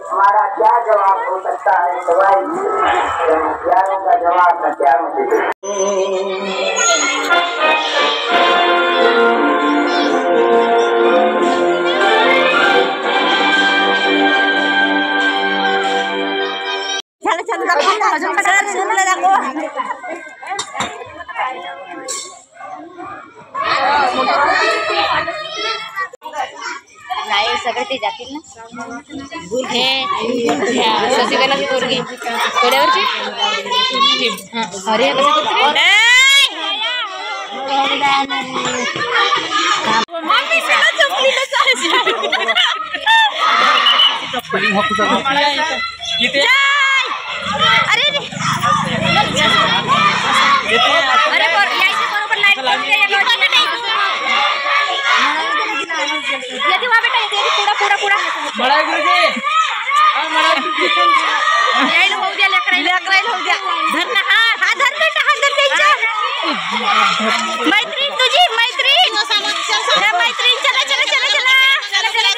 हमारा क्या जवाब हो सकता है? सवाई प्यारों का जवाब हथियारों से। नाही सगळे ते जातील ना हे शशिकलाची पोरगी कोड्यावरची अरे मैत्रीण तुझी मैत्रीण मैत्रीण चला चला चला चला चला चला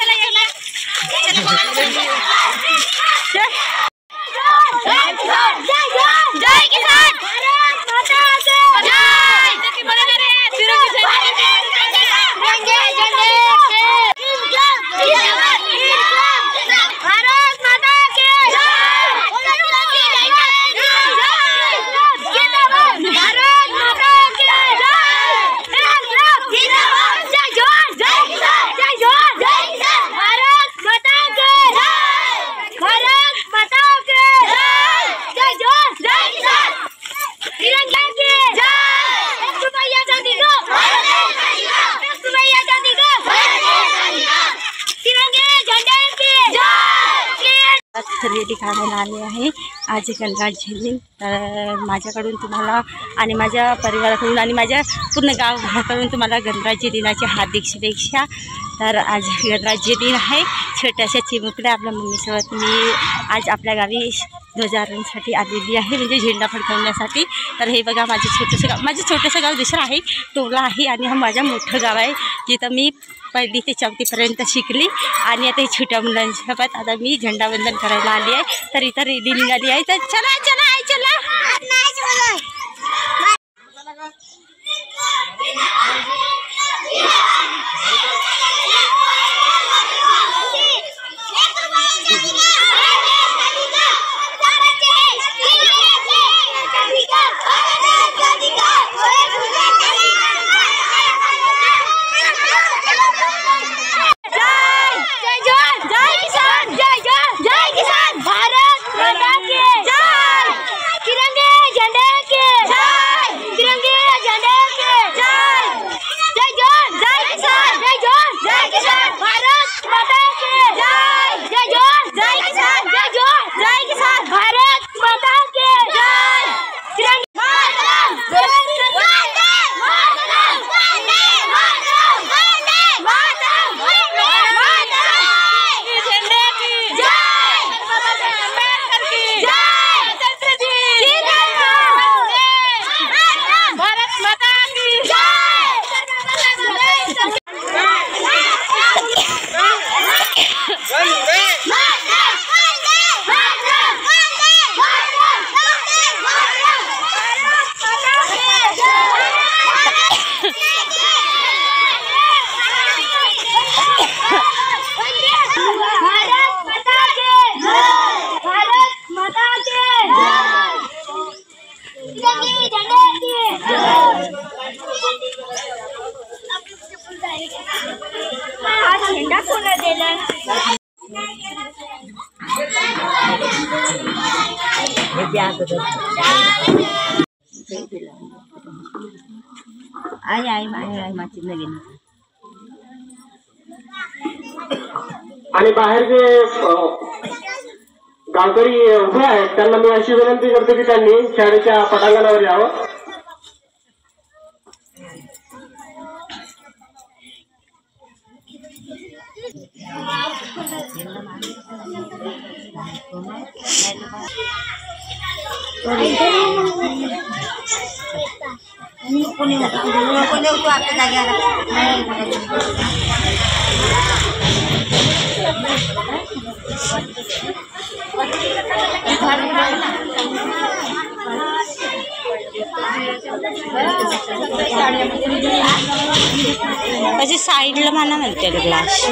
जय किसान खरेदी करायला आले आहे आज गणराज झेलिंग। तर माझ्याकडून तुम्हाला आणि माझ्या परिवाराकडून आणि माझ्या पूर्ण गावभराकडून तुम्हाला गणराज्य दिनाच्या हार्दिक शुभेच्छा। तर आज गणराज्य दिन आहे। छोट्याशा चिमुकल्या आपल्या मम्मीसोबत मी आज आपल्या गावी ध्वजारोहणासाठी आलेली आहे, म्हणजे झेंडा फडकवण्यासाठी। तर हे बघा माझं छोटंसं गाव दुसरं आहे, टोला आहे, आणि हा माझं मोठं गाव आहे जिथं मी 1ली ते 4थीपर्यंत शिकली। आणि आता छोट्या मुलांसोबत आता मी झेंडावंदन करायला आली आहे। तर इथं रेडी निघाली आहे, तर चला चला आई चला। जय किसान। झेंडा कोणा दिला आई माची नवीन आणि बाहेर जे गावकरी उभे आहेत त्यांना मी अशी विनंती करतो की त्यांनी शाळेच्या पटांगणावर यावं. अशी साईडला म्हणा म्हणते ग्लास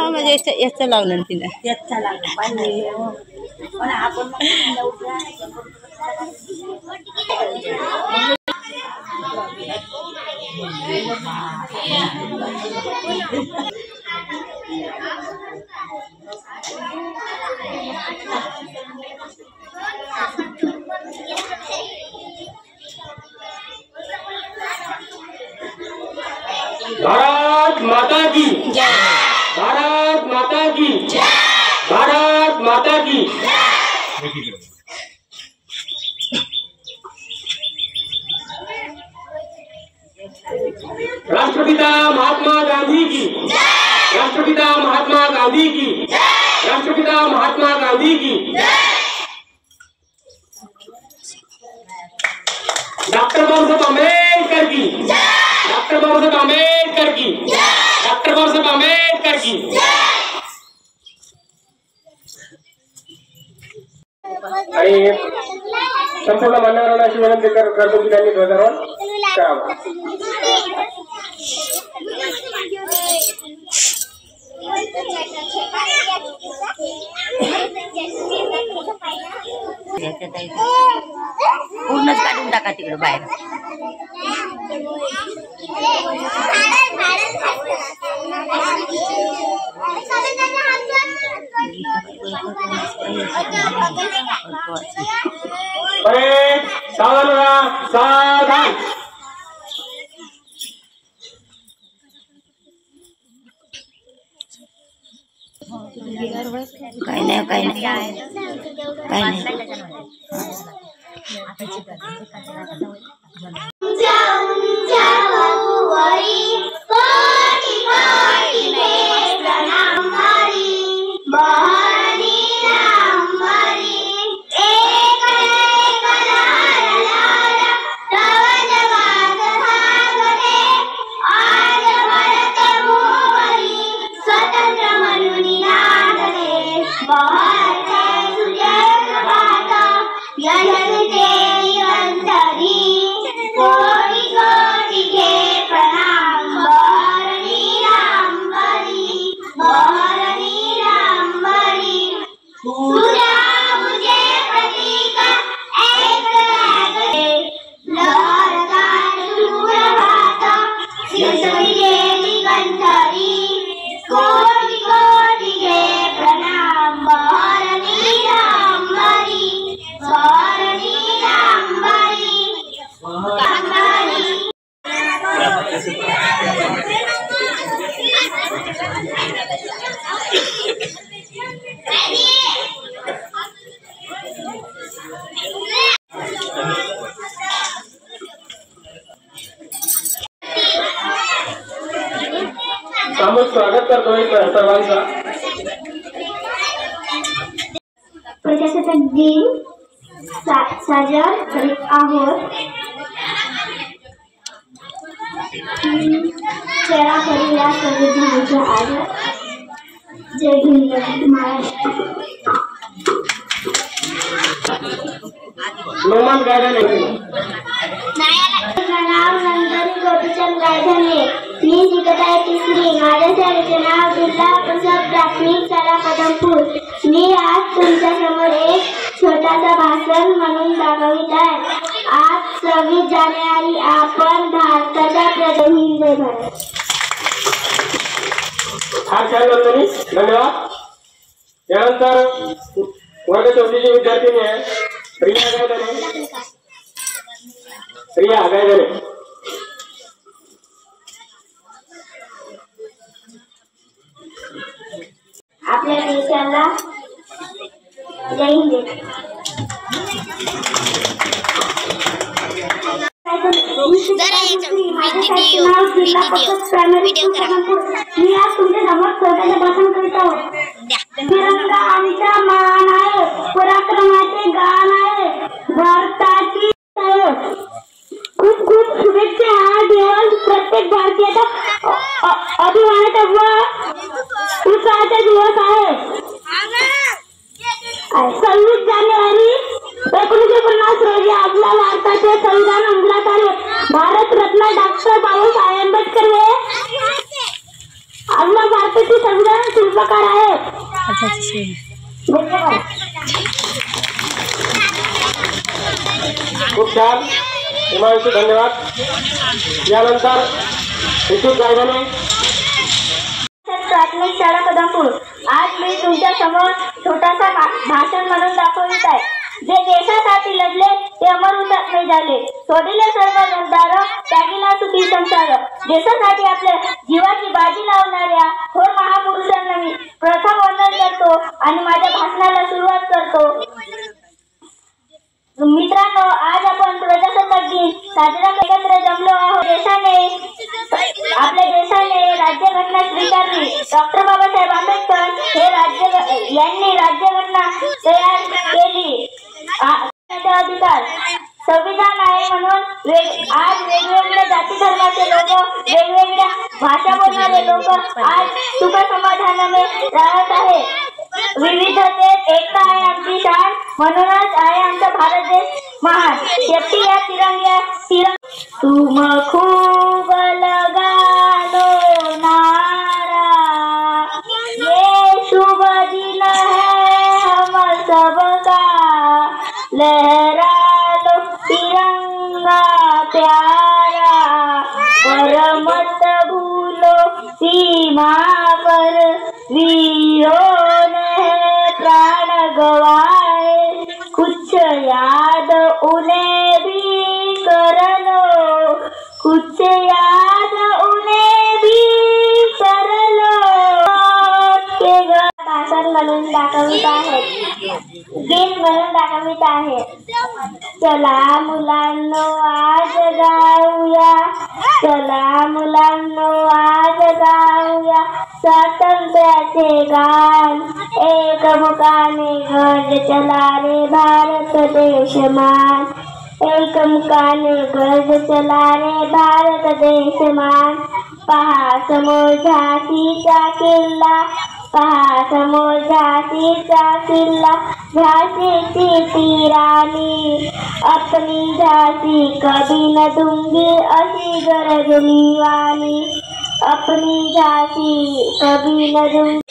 म्हणजे याचं लावलं तिने भारत माता की जय, भारत माता की जय, भारत माता की राष्ट्रपिता महात्मा गांधी की जय, राष्ट्रपिता महात्मा गांधी की जय, राष्ट्रपिता महात्मा गांधी की जय, डॉक्टर बाबा साहेब अम्बेडकर की जय, डॉक्टर बाबा साहेब अम्बेडकर की जय, डॉक्टर बाबा साहेब अम्बेडकर की जय. आणि संपूर्ण मान्यवरांना अशी विनंती करतो की त्यांनी ध्वजारोहण करावं. पूर्णच काढून टाका तिकडे बाहेर. सावधान राहा, सावधान. काही नाही सामूहिक स्वागत करतोय सर्वांचा. प्रजासत्ताक दिन साजरा करीत आहोत. चला करूया संविधानाचा आदर. जय भीम महाराष्ट्र. नोमान गायधने. नाव नंदन गोपीचंद गायधने. मी शिकत आहे तिसरी. माझ्या शाळेचे नाव जिल्हा परिषद प्राथमिक शाळा पदमपूर. मी आज तुमच्या समोर एक छोटासा भाषण दाखवित आहे. आज 26 जानेवारी आपण भारताच्या हिंद भारत. हा छान नंदनी, धन्यवाद. यानंतर वर्ग 4ची विद्यार्थिनी आहे प्रिया गायधने. प्रिया गायधने. आपल्या देशाला जय हिंद. मी आज तुमच्या समोर छोट्याचे भाषण करीत आहोत. तिरंगा आमचा मान आहे, पराक्रमाचे गान आहे, भारताची खूप खूप शुभेच्छा. हा दिवस प्रत्येक भारतीयाचा अभिमानाचा व उत्साहाचा दिवस आहे. 26 जानेवारी 1950 रोजी आपल्या भारताचे संविधान अंमलात आले. भारतरत्न डॉक्टर बाबासाहेब आंबेडकर हे आपल्या भारताचे संविधान शिल्पकार आहेत. खूप छान, हिमांशू, धन्यवाद. यानंतर ऋतू गायधने. प्राथमिक शाळा कदमपूर. आज मी तुमच्या समोर छोटासा भाषण म्हणून दाखवित आहे. जे देशासाठी लढले ते अमर हुतात्मे झाले. सोडिले सर्व गद्दार, त्यागीला सुखी संसार. देशासाठी आपल्या जीवाची बाजी लावणाऱ्या थोर महापुरुषांना मी प्रथम वंदन करतो आणि माझ्या भाषणाला सुरुवात करतो. मित्रांनो, आज आपण प्रजासत्ताक दिन साजरा एकत्र जमलो आहोत. आपल्या देशाने राज्यघटना स्वीकारली. डॉक्टर बाबासाहेब आंबेडकर यांनी राज्यघटना तयार केली. अधिकार संविधान आहे म्हणून आज वेगवेगळ्या जाती धर्माचे लोक, वेगवेगळ्या भाषा बोलणारे लोक आज सुख समाधानाने राहत आहेत. विविधतेत एकता आहे आमची शान, म्हणूनच आहे आमचा भारत देश महान. शेवटी या तिरंग्या तुम खूब लगालो नारा, ये शुभ दिन है हम सबका, लहरा लो तिरंगा प्यारा, पर मत भूलो सीमा पर वीरों ने प्राण गवाए, कुछ याद उन्हें भी कर लो, कुछ याद उन्हें भी कर लो. भाषण म्हणून दाखवित आहेत, गीत म्हणून दाखवित आहेत. चला मुलांनो आज गाऊया, चला मुलांनो आज गाऊया स्वातंत्र्याचे गान. एकमुखाने गर्ज चला रे भारत देश मान, एकमुखाने गर्ज चला रे भारत देश मान. पहा समोर झाशीचा किल्ला, पहा समोर झाशीचा किल्ला, झाशीची ती राणी, अपनी झाशी कभी न दूंगी अशी गरजली वाणी, अपनी झाशी कभी न दूंगी.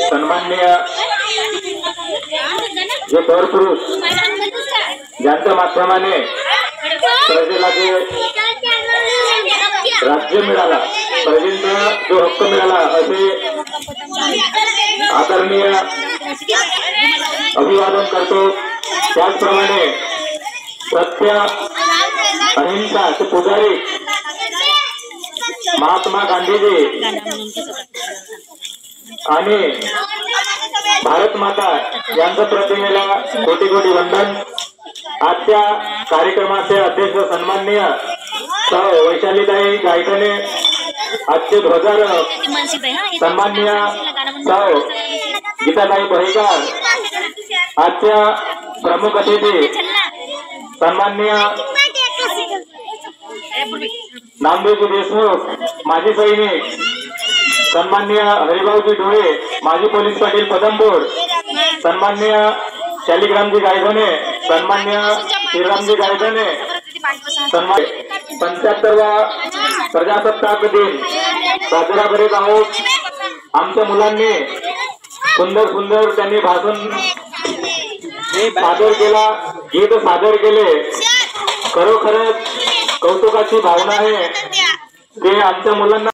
सन्माननीय जे थोर पुरुष ज्यांच्या माध्यमाने प्रजेला जे राज्य मिळाला, प्रजेचा जो हक्क मिळाला, असे आदरणीय अभिवादन करतो. त्याचप्रमाणे सत्य अहिंसा चे पुजारी महात्मा गांधीजी आणि भारत माता यांच्या प्रतिमेला कोटी कोटी वंदन. आजच्या कार्यक्रमाचे अध्यक्ष सन्माननीय वैशालीताई गायकने, आजचे ध्वजारोहक सन्माननीय गीताताई बहेकर, आजच्या प्रमुख अतिथी सन्माननीय नामदेवजी देशमुख, माजी सैनिक सन्माननीय हरिभाऊजी ढोळे, माजी पोलीस पाटील पदमपूर, सन्माननीय शालिग्रामजी गायधने, सन्माननीय श्रीरामजी गायधने, सन्मान 75वा प्रजासत्ताक दिन साजरा करीत आहोत. आमच्या मुलांनी सुंदर सुंदर त्यांनी भाषण सादर केला, गीत सादर केले, खरोखरच कौतुकाची भावना आहे. ते आमच्या मुलांना